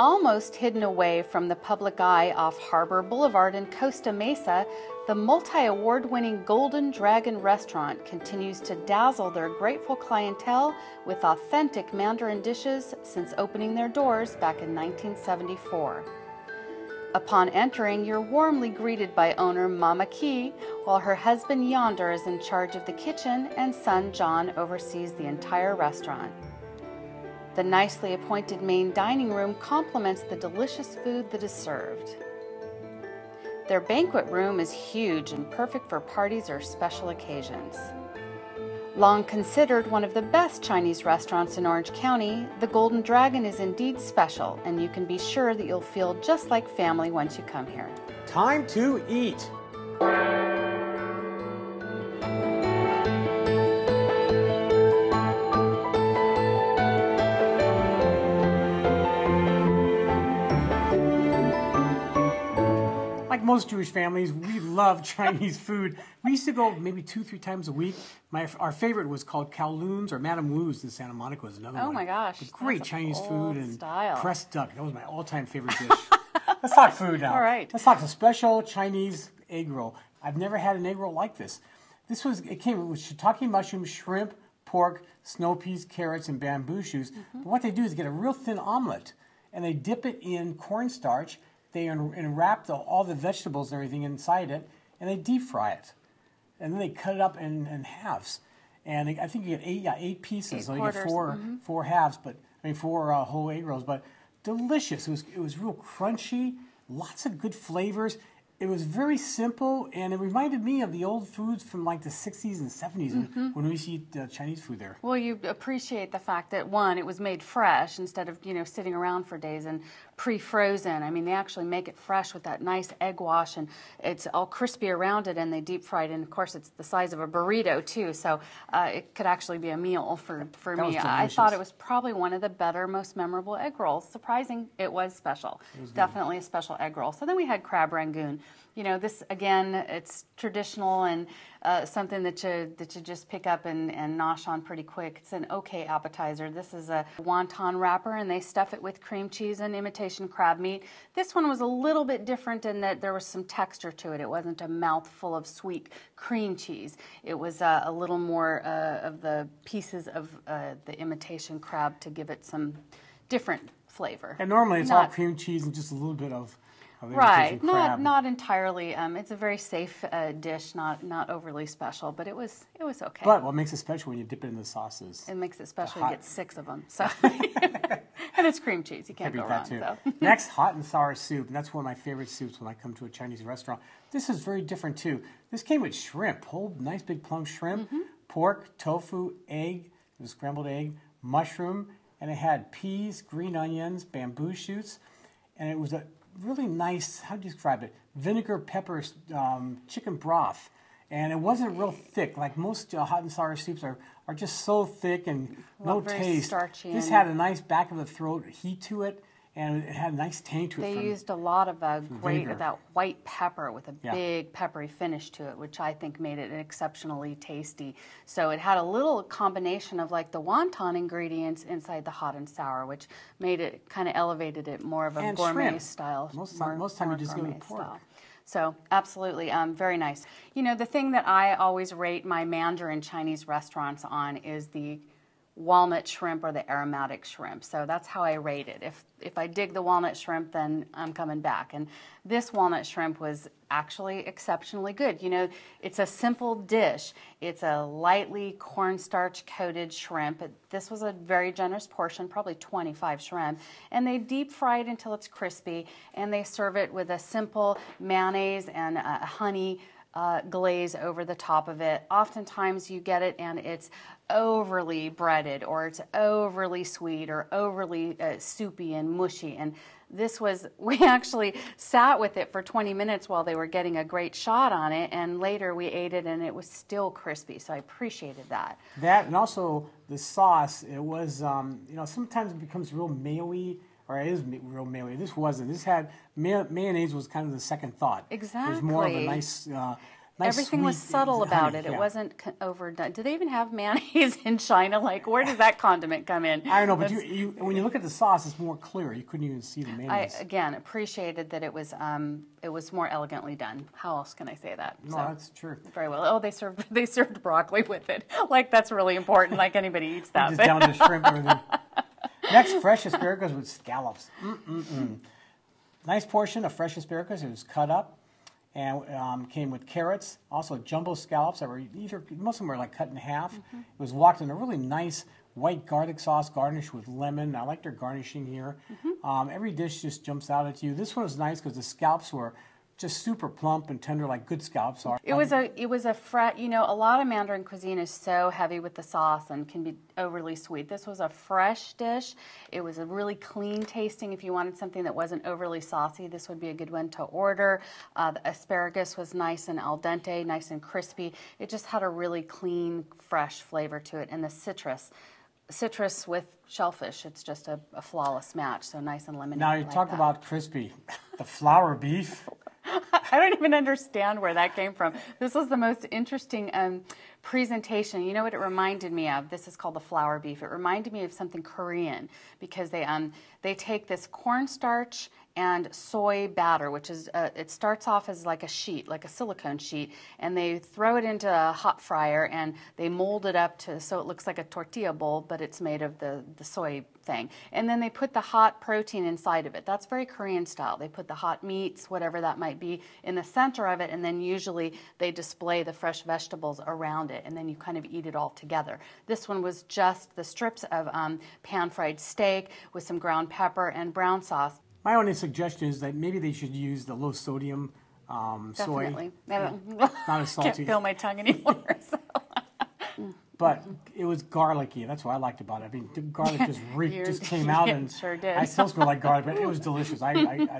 Almost hidden away from the public eye off Harbor Boulevard in Costa Mesa, the multi-award-winning Golden Dragon restaurant continues to dazzle their grateful clientele with authentic Mandarin dishes since opening their doors back in 1974. Upon entering, you're warmly greeted by owner Mama Key, while her husband Yonder is in charge of the kitchen and son John oversees the entire restaurant. The nicely appointed main dining room complements the delicious food that is served. Their banquet room is huge and perfect for parties or special occasions. Long considered one of the best Chinese restaurants in Orange County, the Golden Dragon is indeed special, and you can be sure that you'll feel just like family once you come here. Time to eat. Like most Jewish families, we love Chinese food. We used to go maybe 2-3 times a week. Our favorite was called Kowloon's, or Madame Wu's in Santa Monica was another one. Oh my gosh. With great Chinese food and style. pressed duck. That was my all-time favorite dish. Let's talk food now. All right. Let's talk a special Chinese egg roll. I've never had an egg roll like this. It came with shiitake mushrooms, shrimp, pork, snow peas, carrots, and bamboo shoots. But what they do is get a real thin omelet, and they dip it in cornstarch. They wrap all the vegetables and everything inside it, and they deep fry it. And then they cut it up in halves. And I think you get eight pieces. So you get four halves, four whole egg rolls. But delicious. It was real crunchy, lots of good flavors. It was very simple, and it reminded me of the old foods from like the 60s and 70s when we used to eat Chinese food there. Well, you appreciate the fact that, one, it was made fresh instead of, sitting around for days and pre-frozen. I mean, they actually make it fresh with that nice egg wash, and it's all crispy around it, and they deep fry it. And, of course, it's the size of a burrito, too, so it could actually be a meal for me. I thought it was probably one of the better, most memorable egg rolls. Surprising, it was special. It was definitely a special egg roll. So then we had crab rangoon. This, again, it's traditional and something that you just pick up and nosh on pretty quick. It's an okay appetizer. This is a wonton wrapper, and they stuff it with cream cheese and imitation crab meat. This one was a little bit different in that there was some texture to it. It wasn't a mouthful of sweet cream cheese. It was a little more of the pieces of the imitation crab to give it some different flavor. And normally it's all cream cheese and just a little bit of right, not entirely. It's a very safe dish, not overly special, but it was okay. But what makes it special when you dip it in the sauces? It makes it special. You get 6 of them, so and it's cream cheese. You can't go wrong. So. Next, hot and sour soup, and that's one of my favorite soups when I come to a Chinese restaurant. This is very different too. This came with shrimp, whole nice big plum shrimp, pork, tofu, egg, it was scrambled egg, mushroom, and it had peas, green onions, bamboo shoots, and it was a really nice, how do you describe it, vinegar, pepper, chicken broth. And it wasn't real thick. Like most hot and sour soups are just so thick and no taste. Starchy. This had a nice back of the throat heat to it, and it had a nice tang to it. They used a lot of that white pepper with a big peppery finish to it, which I think made it exceptionally tasty. So it had a little combination of like the wonton ingredients inside the hot and sour, which made it kind of elevated it more of a gourmet style. Most time you just go with pork. Style. So absolutely, very nice. The thing that I always rate my Mandarin Chinese restaurants on is the walnut shrimp or the aromatic shrimp. So that's how I rate it. If I dig the walnut shrimp, then I'm coming back. And this walnut shrimp was actually exceptionally good. It's a simple dish. It's a lightly cornstarch coated shrimp. This was a very generous portion, probably 25 shrimp. And they deep fry it until it's crispy, and they serve it with a simple mayonnaise and honey glaze over the top of it. Oftentimes you get it and it's overly breaded, or it's overly sweet, or overly soupy and mushy. And we actually sat with it for 20 minutes while they were getting a great shot on it, and later we ate it and it was still crispy, so I appreciated that. That, and also the sauce, it was, sometimes it becomes real mayo-y, or it is real mayo-y. This wasn't. This had, mayonnaise was kind of the second thought. Exactly. It was more of a nice everything was sweet subtle about honey, it. yeah. It wasn't overdone. Do they even have mayonnaise in China? Like, where does that condiment come in? I don't know, but when you look at the sauce, it's more clear. You couldn't even see the I, mayonnaise. again, appreciated that it was more elegantly done. How else can I say that? No, that's true. Very well. Oh, they served broccoli with it. Like, that's really important. Like, anybody eats that. Just down to shrimp and everything. Next, fresh asparagus with scallops. Nice portion of fresh asparagus. It was cut up and came with carrots, also jumbo scallops that were most of them were like cut in half. It was walked in a really nice white garlic sauce garnished with lemon. I like their garnishing here. Every dish just jumps out at you. This one was nice because the scallops were just super plump and tender, like good scallops are. It was a you know, a lot of Mandarin cuisine is so heavy with the sauce and can be overly sweet. This was a fresh dish. It was a really clean tasting. If you wanted something that wasn't overly saucy, this would be a good one to order. The asparagus was nice and al dente, nice and crispy. It just had a really clean, fresh flavor to it. And the citrus with shellfish, it's just a flawless match. So nice and lemony. Now you talk about crispy. The flour beef. I don't even understand where that came from. This was the most interesting presentation. You know what it reminded me of? This is called the flour beef. It reminded me of something Korean because they take this cornstarch and soy batter, which is, it starts off as like a sheet, like a silicone sheet, and they throw it into a hot fryer and they mold it up so it looks like a tortilla bowl, but it's made of the soy thing. And then they put the hot protein inside of it. That's very Korean style. They put the hot meats, whatever that might be, in the center of it, and then usually they display the fresh vegetables around it, and then you kind of eat it all together. This one was just the strips of pan-fried steak with some ground pepper and brown sauce. My only suggestion is that maybe they should use the low sodium soy. Definitely. Not as salty. Can't feel my tongue anymore. So. But it was garlicky. That's what I liked about it. I mean, the garlic just came out, and sure did. I still smell like garlic, but it was delicious. I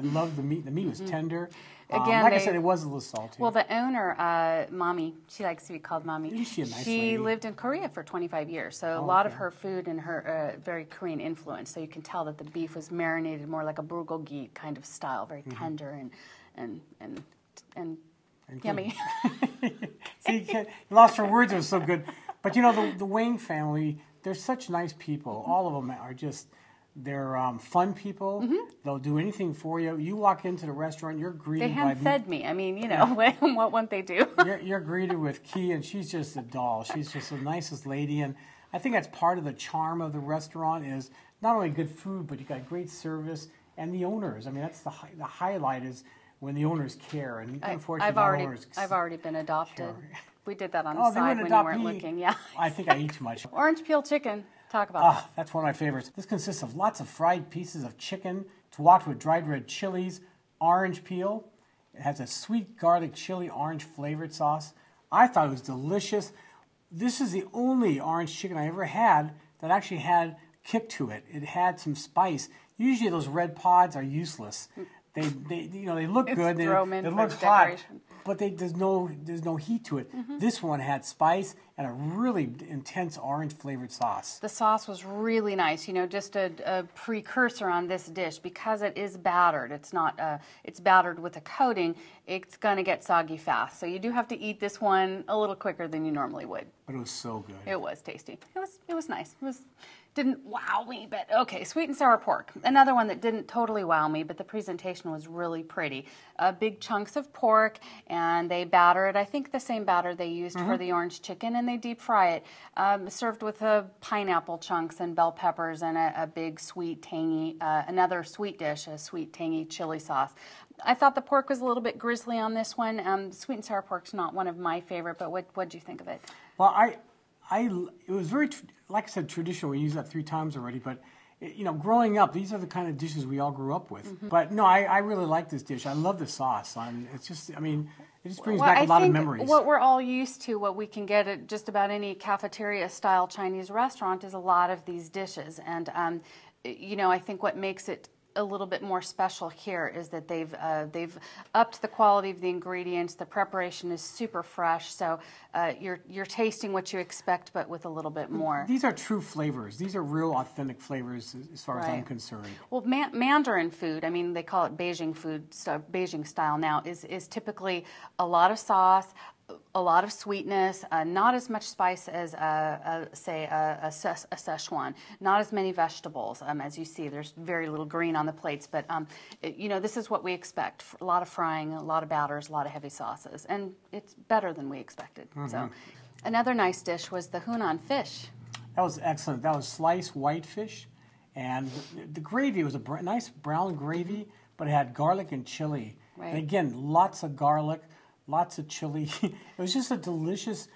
loved the meat. The meat was tender. Again, like I said, it was a little salty. Well, the owner, Mommy, she likes to be called Mommy. Isn't she a nice She lady? lived in Korea for 25 years, so a lot of her food and her very Korean influence. So you can tell that the beef was marinated more like a bulgogi kind of style, very tender and yummy. See, you lost for words. It was so good. But you know, the Wang family, they're such nice people. All of them are just, they're fun people. They'll do anything for you. You walk into the restaurant, you're greeted They by... hand-fed me. I mean, you know, what won't they do? You're greeted with Key, and she's just a doll. She's just the nicest lady, and I think that's part of the charm of the restaurant is not only good food, but you got great service, and the owners. I mean, that's the highlight is when the owners care, and unfortunately, I've already been adopted. Care. We did that on the side when you weren't looking. Yeah. I think I eat too much. Orange peel chicken. Talk about that. That's one of my favorites. This consists of lots of fried pieces of chicken topped with dried red chilies, orange peel. It has a sweet garlic chili orange flavored sauce. I thought it was delicious. This is the only orange chicken I ever had that actually had kick to it. It had some spice. Usually those red pods are useless. They look good. They look hot, but there's no heat to it. This one had spice and a really intense orange flavored sauce. The sauce was really nice. You know, just a precursor on this dish because it is battered. It's not. It's battered with a coating. It's gonna get soggy fast. So you do have to eat this one a little quicker than you normally would. But it was so good. It was tasty. It was nice. Didn't wow me, but okay. Sweet and sour pork. Another one that didn't totally wow me, but the presentation was really pretty. Big chunks of pork, and they batter it. I think the same batter they used for the orange chicken, and they deep fry it. Served with pineapple chunks and bell peppers and a big sweet, tangy, another sweet dish, a sweet, tangy chili sauce. I thought the pork was a little bit grizzly on this one. Sweet and sour pork's not one of my favorite, but what did you think of it? Well, it was very, like I said, traditional. We used that 3 times already, but you know, growing up, these are the kind of dishes we all grew up with. But no, I really like this dish. I love the sauce. It's just, I mean, it just brings back a lot of memories. What we're all used to, what we can get at just about any cafeteria-style Chinese restaurant is a lot of these dishes. And, you know, I think what makes it a little bit more special here is that they've upped the quality of the ingredients. The preparation is super fresh, so you're tasting what you expect, but with a little bit more. These are true flavors. These are real, authentic flavors, as far as I'm concerned. Well, Mandarin food, I mean, they call it Beijing food, so Beijing style now, is typically a lot of sauce, a lot of sweetness, not as much spice as, say, a Szechuan, not as many vegetables. As you see, there's very little green on the plates, but, you know, this is what we expect. A lot of frying, a lot of batters, a lot of heavy sauces, and it's better than we expected. So, another nice dish was the Hunan fish. That was excellent. That was sliced whitefish, and the gravy was a nice brown gravy, but it had garlic and chili. Right. And again, lots of garlic, lots of chili. It was just a delicious.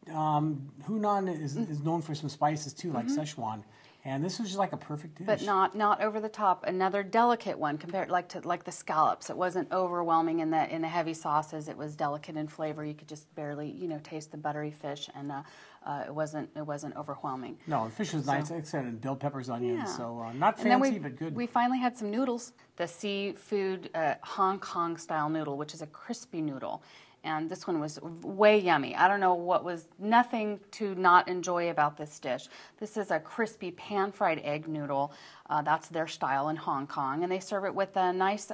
Hunan is known for some spices too, like Szechuan, and this was just like a perfect dish. But not over the top. Another delicate one compared like the scallops. It wasn't overwhelming in the heavy sauces. It was delicate in flavor. You could just barely taste the buttery fish, and it wasn't overwhelming. No, the fish was nice. Like I said, and bell peppers, onions. Yeah. So not fancy, but good. We finally had some noodles. The seafood Hong Kong style noodle, which is a crispy noodle. And this one was way yummy. I don't know what was nothing to not enjoy about this dish. This is a crispy pan-fried egg noodle. That's their style in Hong Kong. And they serve it with a nice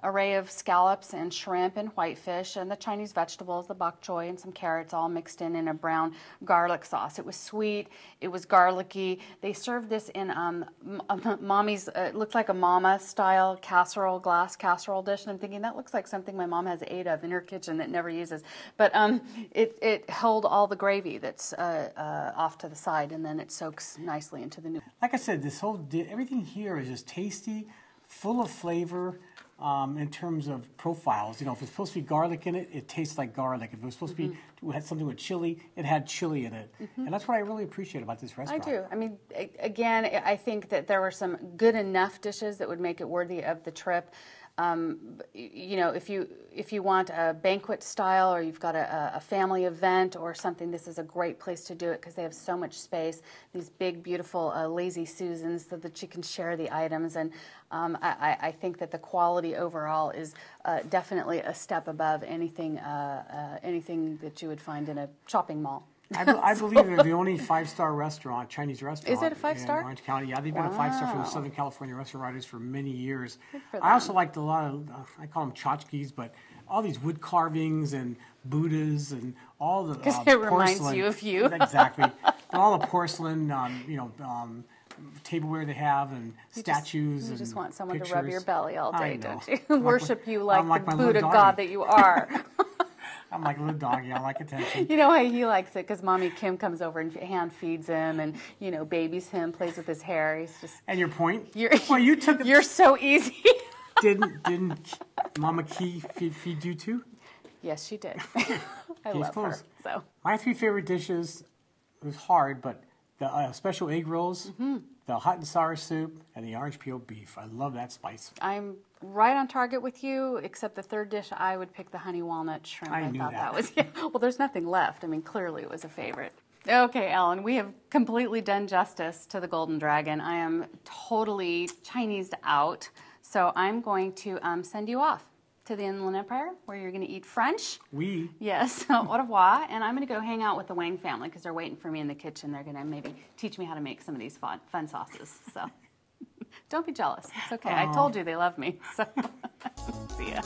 array of scallops and shrimp and whitefish and the Chinese vegetables, the bok choy and some carrots all mixed in a brown garlic sauce. It was sweet. It was garlicky. They served this in mommy's, it looked like a mama style casserole, glass casserole dish. And I'm thinking that looks like something my mom has 8 of in her kitchen that never uses. But it held all the gravy that's off to the side, and then it soaks nicely into the noodle. Like I said, everything here is just tasty, full of flavor. In terms of profiles, if it's supposed to be garlic in it, it tastes like garlic. If it was supposed to be had something with chili, it had chili in it, and that's what I really appreciate about this restaurant. I do. I mean, again, I think that there were some good enough dishes that would make it worthy of the trip. If you want a banquet style, or you've got a family event or something, this is a great place to do it because they have so much space. These big, beautiful lazy Susans so that you can share the items, and I think that the quality overall is definitely a step above anything that you would find in a shopping mall. I believe they're the only 5-star restaurant, Chinese restaurant. Is it a 5-star? In Orange County. Yeah, they've been a 5-star for the Southern California Restaurant Writers for many years. Good for them. I also liked a lot of, I call them tchotchkes, but all these wood carvings and Buddhas and all the Because it reminds porcelain. you of you. Exactly. And all the porcelain, tableware they have, and statues. You just want someone pictures. to rub your belly all day, know. don't you? Worship you like the my Buddha little god doggy. that you are. I'm like a little doggy. I like attention. You know how he likes it because Mommy Kim comes over and hand feeds him and babies him, plays with his hair. He's just. And your point? You took. You're so easy. Didn't Mama Key feed you too? Yes, she did. I love her. So my 3 favorite dishes. It was hard, but the special egg rolls, the hot and sour soup, and the orange peel beef. I love that spice. I'm right on target with you, except the third dish, I would pick the honey walnut shrimp. I knew thought that. was, well, there's nothing left. I mean, clearly it was a favorite. Okay, Ellen, we have completely done justice to the Golden Dragon. I am totally Chinesed out, so I'm going to send you off to the Inland Empire, where you're going to eat French. Oui. Yes, au revoir. And I'm going to go hang out with the Wang family because they're waiting for me in the kitchen. They're going to maybe teach me how to make some of these fun sauces. So don't be jealous. It's okay. I told you they love me. So see ya.